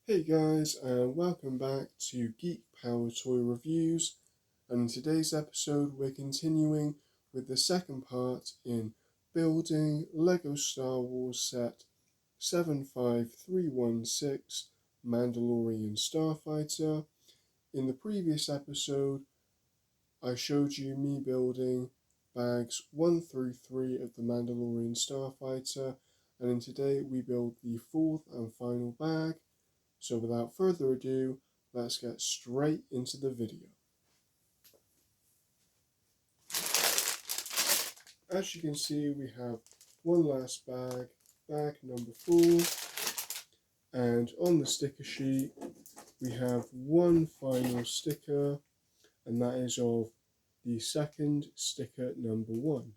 Hey guys, and welcome back to Geek Power Toy Reviews. And in today's episode, we're continuing with the second part in building LEGO Star Wars set 75316 Mandalorian Starfighter. In the previous episode, I showed you me building bags 1 through 3 of the Mandalorian Starfighter, and in today we build the fourth and final bag. So without further ado, let's get straight into the video. As you can see, we have one last bag, bag number 4, and on the sticker sheet we have one final sticker, and that is of the second sticker number 1.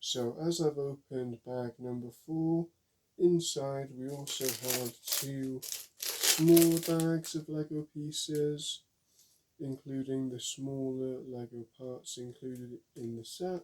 So as I've opened bag number 4, inside we also have 2 small bags of Lego pieces, including the smaller Lego parts included in the set.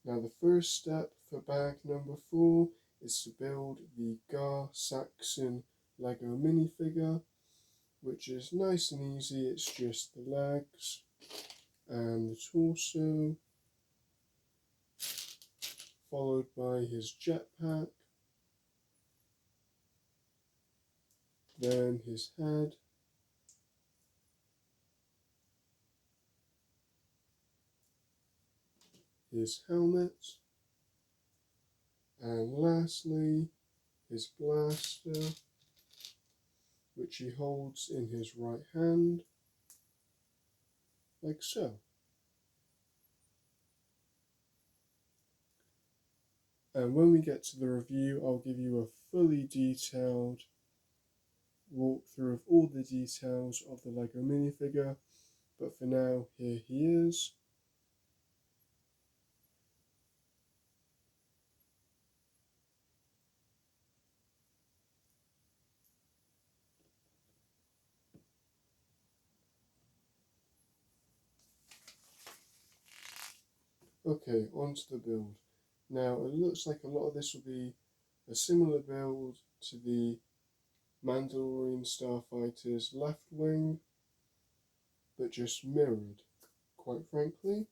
Now the first step for bag number 4 is to build the Gar Saxon Lego minifigure, which is nice and easy. It's just the legs and the torso, followed by his jetpack, then his head, his helmet, and lastly his blaster, which he holds in his right hand, like so. And when we get to the review, I'll give you a fully detailed walkthrough of all the details of the Lego minifigure, but for now, here he is. Okay, on to the build. Now, it looks like a lot of this will be a similar build to the Mandalorian Starfighter's left wing, but just mirrored, quite frankly.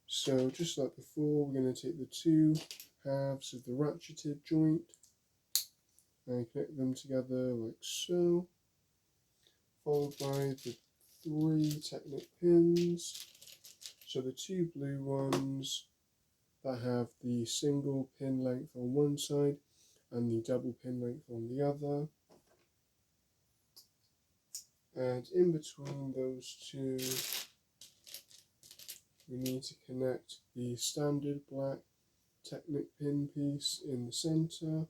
So, just like before, we're going to take the 2 halves of the ratcheted joint and connect them together like so, followed by the 3 Technic pins. So the 2 blue ones that have the single pin length on one side and the double pin length on the other. And in between those 2, we need to connect the standard black Technic pin piece in the center.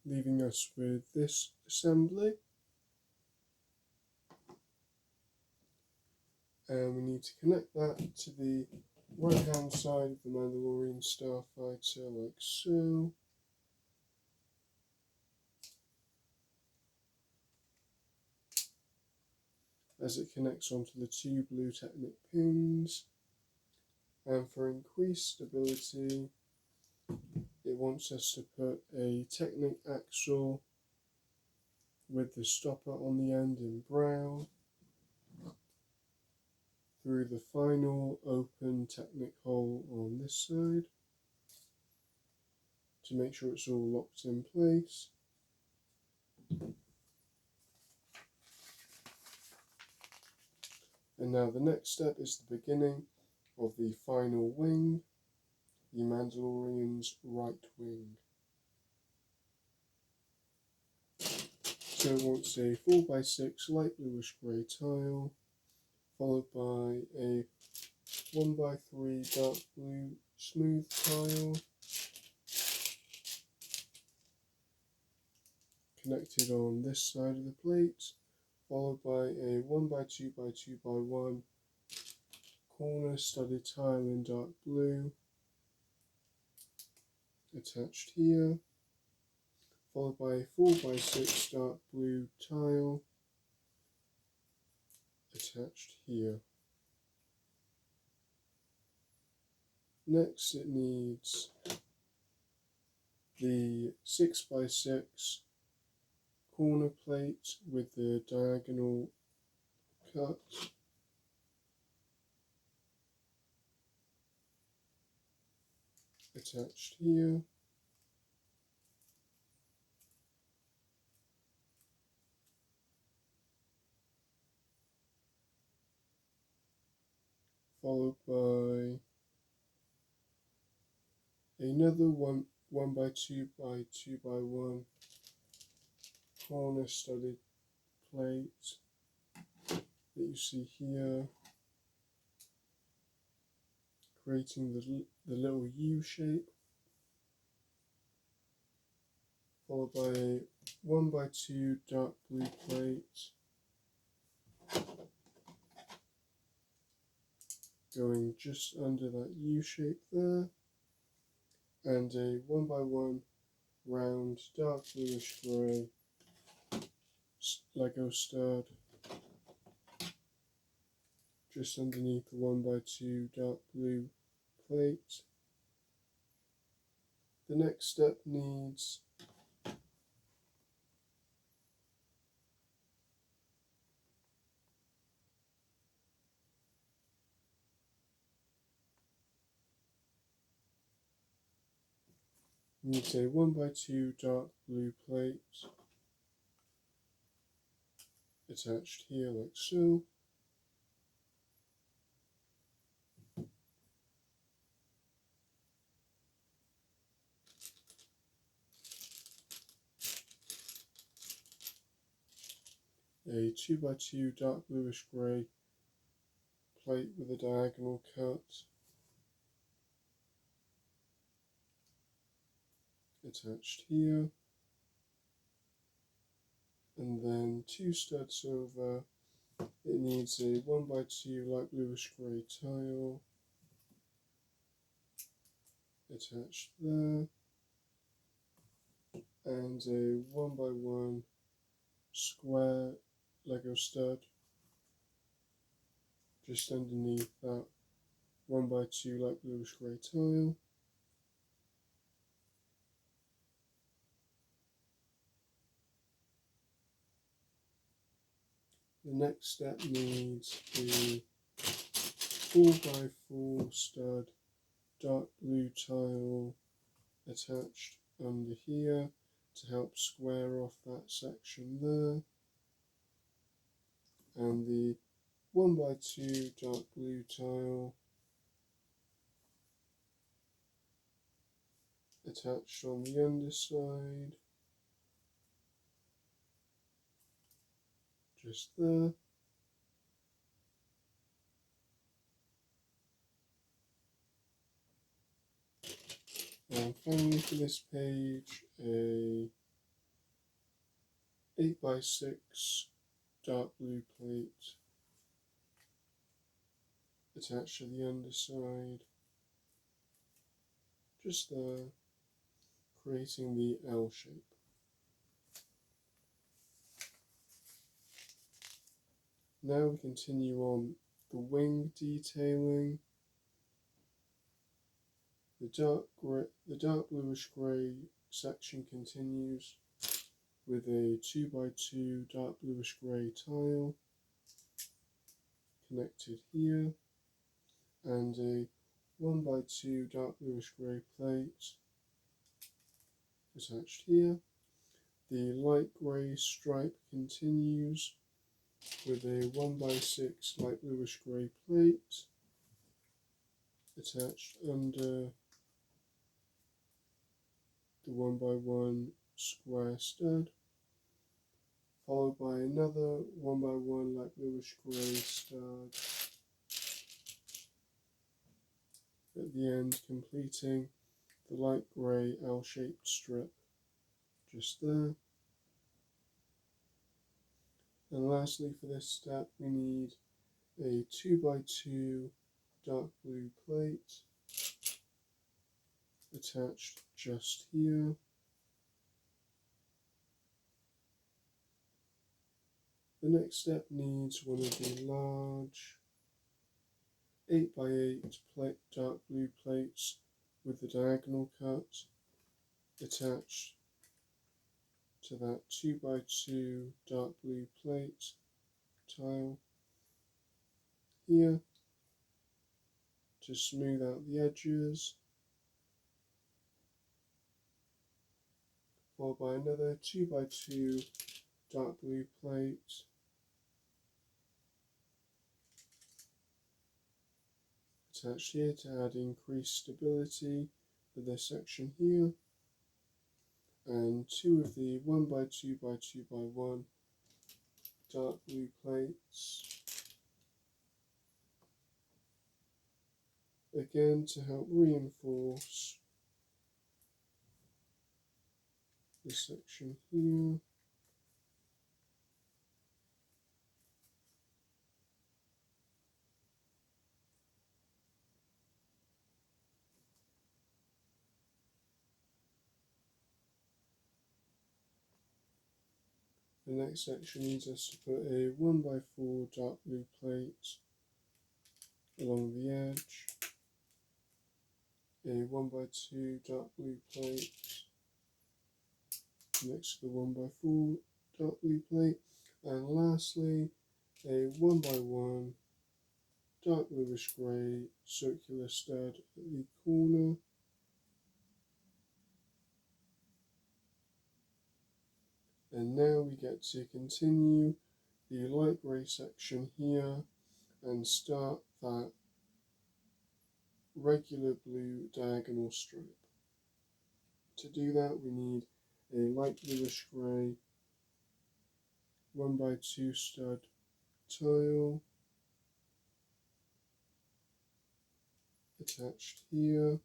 Leaving us with this assembly. And we need to connect that to the right hand side of the Mandalorian Starfighter like so. As it connects onto the 2 blue Technic pins. And for increased stability, it wants us to put a Technic axle with the stopper on the end in brown through the final open Technic hole on this side to make sure it's all locked in place. And now the next step is the beginning of the final wing. the Mandalorian's right wing. So it wants a 4x6 light bluish grey tile, followed by a 1x3 dark blue smooth tile, connected on this side of the plate, followed by a 1x2x2x1 corner studded tile in dark blue, attached here, followed by a 4x6 dark blue tile, attached here. Next it needs the 6x6 corner plate with the diagonal cut, attached here. Followed by another 1x2x2x1 corner studded plate that you see here, creating the little U shape, followed by a 1x2 dark blue plate going just under that U shape there, and a 1x1 round dark bluish grey Lego stud just underneath the 1x2 dark blue plate. The next step needs a 1x2 dark blue plate attached here like so. A 2x2 dark bluish grey plate with a diagonal cut attached here, and then 2 studs over. It needs a 1x2 light bluish grey tile attached there, and a 1x1 square Lego stud just underneath that 1x2 light bluish grey tile. The next step needs the 4x4 stud dark blue tile attached under here to help square off that section there, and the 1x2 dark blue tile attached on the underside, just there. And finally for this page, a 8x6 dark blue plate attached to the underside, just there, creating the L shape. Now we continue on the wing detailing. The dark bluish grey section continues with a 2x2 dark bluish grey tile connected here, and a 1x2 dark bluish grey plate attached here. The light grey stripe continues with a 1x6 light bluish grey plate attached under the 1x1 square stud, followed by another 1x1 light bluish grey stud at the end, completing the light grey L-shaped strip just there. And lastly, for this step, we need a 2x2 dark blue plate attached just here. The next step needs one of the large 8x8 dark blue plates with the diagonal cut attached to that 2x2 dark blue plate tile here to smooth out the edges, followed by another 2x2 dark blue plate attached here to add increased stability for this section here, and two of the 1x2x2x1 dark blue plates again to help reinforce this section here. The next section needs us to put a 1x4 dark blue plate along the edge, a 1x2 dark blue plate next to the 1x4 dark blue plate, and lastly a 1x1 dark bluish grey circular stud at the corner. And now we get to continue the light grey section here and start that regular blue diagonal strip. To do that, we need a light bluish grey 1x2 stud tile attached here,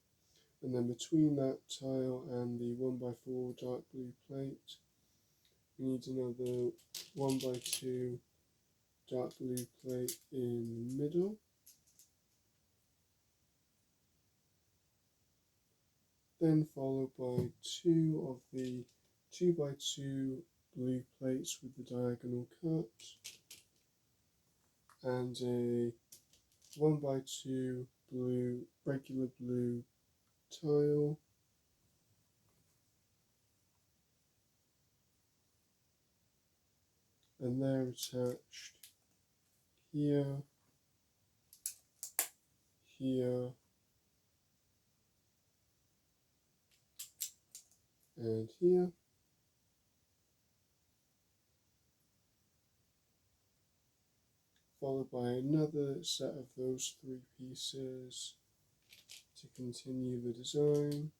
and then between that tile and the 1x4 dark blue plate we need another 1x2 dark blue plate in the middle. Then followed by two of the 2x2 blue plates with the diagonal cut and a 1x2 blue, regular blue tile and they're attached here, here and here. Followed by another set of those three pieces to continue the design.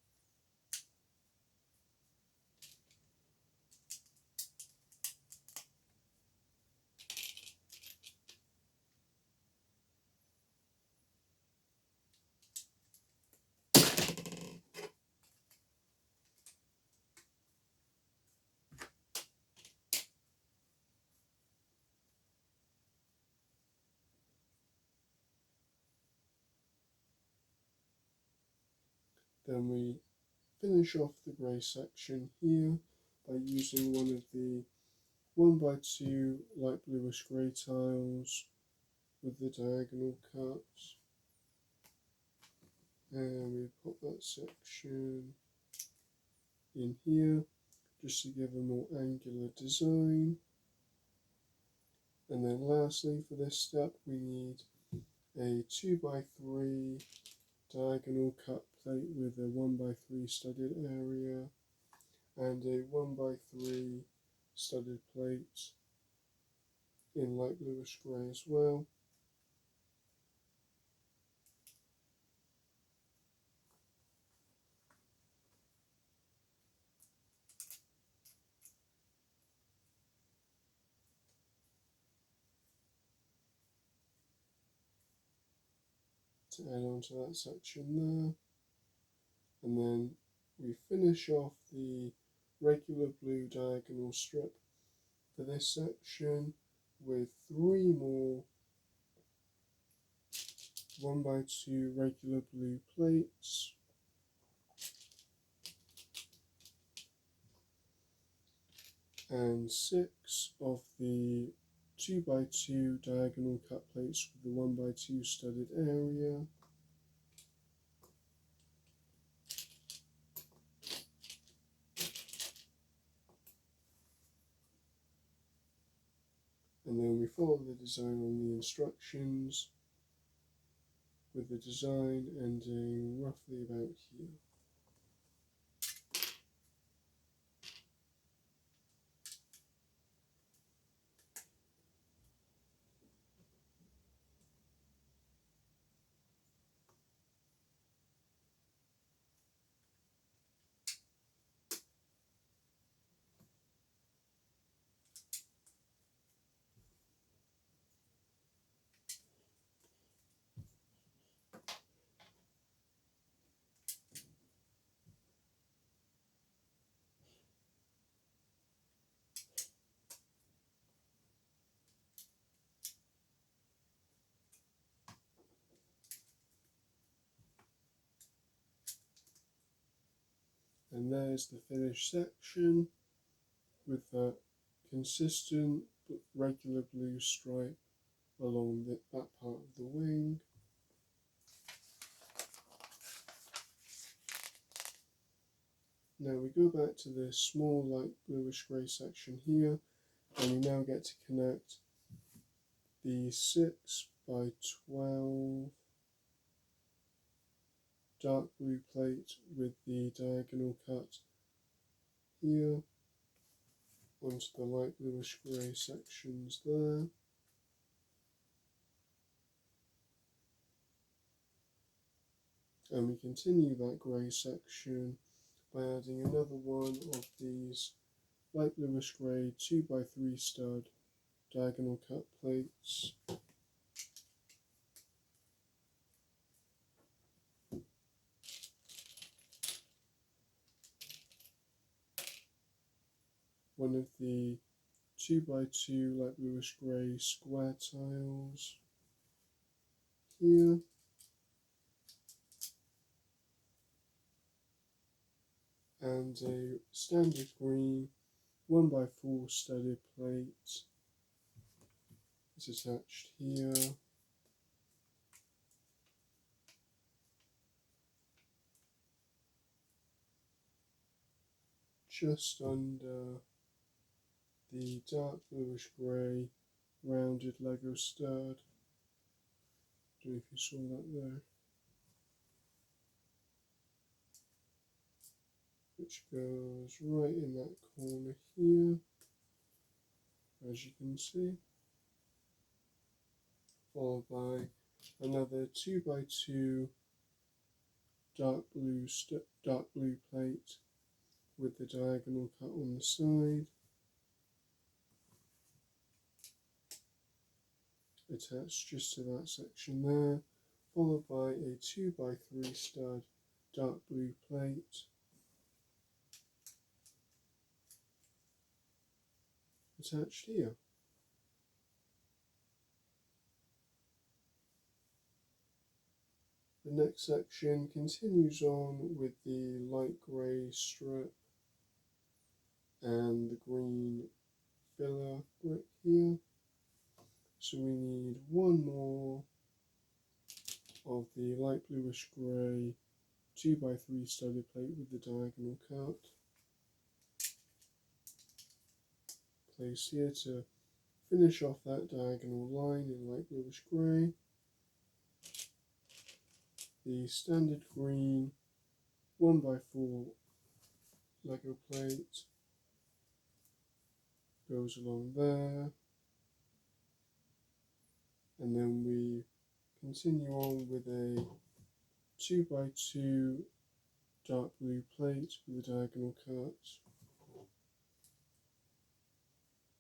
Then we finish off the grey section here by using one of the 1x2 light bluish grey tiles with the diagonal cuts, and we put that section in here just to give a more angular design. And then lastly, for this step we need a 2x3 diagonal cut plate with a 1x3 studded area and a 1x3 studded plate in light bluish grey as well. to add on to that section there. And then we finish off the regular blue diagonal strip for this section with 3 more 1x2 regular blue plates, and 6 of the 2x2 diagonal cut plates with the 1x2 studded area. And then we follow the design on the instructions, with the design ending roughly about here. And there's the finished section with that consistent but regular blue stripe along that part of the wing. Now we go back to this small light bluish grey section here, and we now get to connect the 6x12 dark blue plate with the diagonal cut here onto the light bluish grey sections there. And we continue that grey section by adding another one of these light bluish grey 2x3 stud diagonal cut plates. One of the 2x2 light bluish grey square tiles here. And a standard green 1x4 studded plate is attached here. Just under the dark bluish grey rounded Lego stud. Don't know if you saw that there. Which goes right in that corner here, as you can see. Followed by another 2x2 dark blue plate with the diagonal cut on the side, attached just to that section there, followed by a 2x3 stud dark blue plate attached here. The next section continues on with the light grey strip and the green filler brick here. So we need one more of the light bluish grey 2x3 studded plate with the diagonal cut. Place here to finish off that diagonal line in light bluish grey. The standard green 1x4 Lego plate goes along there, and then we continue on with a 2x2 dark blue plate with a diagonal cut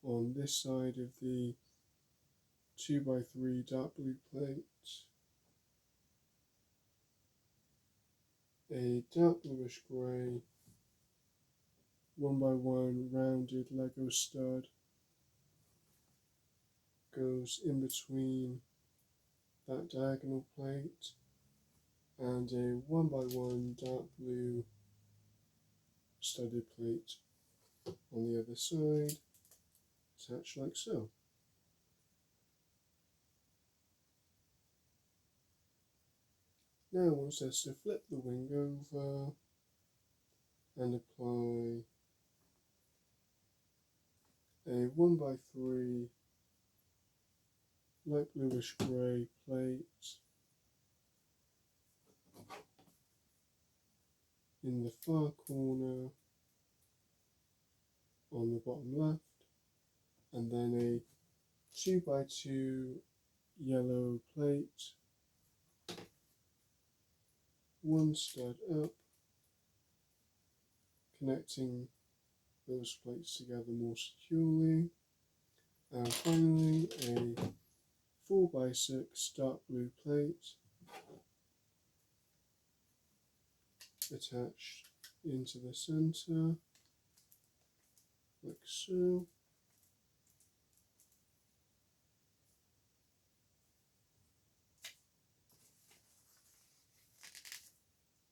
on this side of the 2x3 dark blue plate. a dark bluish grey 1x1 rounded Lego stud goes in between that diagonal plate, and a 1x1 dark blue studded plate on the other side, attached like so. Now one says to flip the wing over and apply a 1x3 light bluish grey plate in the far corner on the bottom left, and then a 2x2 yellow plate, one stud up, connecting those plates together more securely, and finally a 4x6 dark blue plate attached into the centre like so.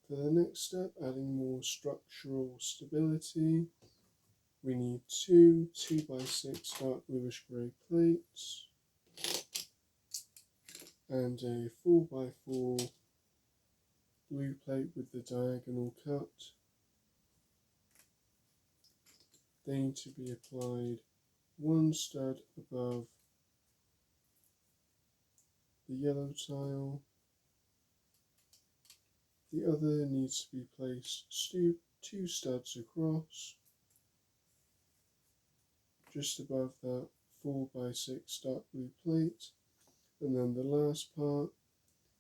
For the next step, adding more structural stability, we need two 2x6 dark bluish grey plates and a 4x4 blue plate with the diagonal cut. They need to be applied one stud above the yellow tile. The other needs to be placed two studs across, just above that 4x6 dark blue plate, and then the last part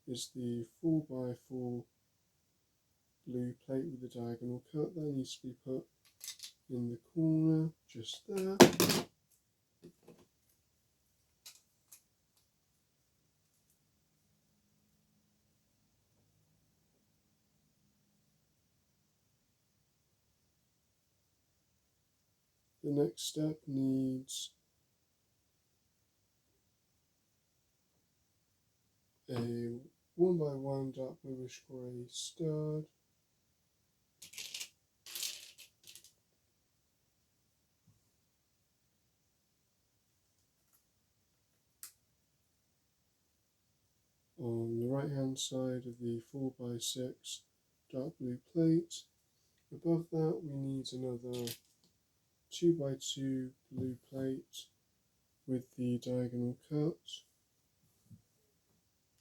is the 4x4 blue plate with the diagonal cut. That needs to be put in the corner, just there. The next step needs a 1x1 dark bluish grey stud, on the right hand side of the 4x6 dark blue plate. Above that we need another 2x2 blue plate with the diagonal cut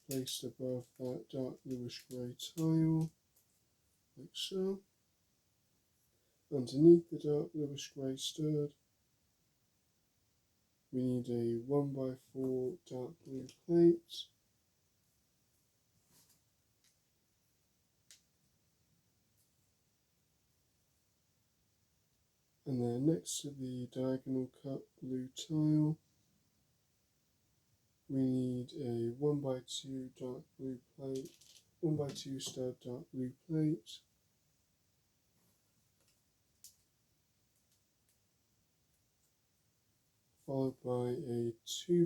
placed above that dark bluish grey tile, like so. Underneath the dark bluish grey stud we need a 1x4 dark blue plate, and then next to the diagonal cut blue tile we need a 1x2 dark blue plate, 1x2 stud dark blue plate, followed by a 2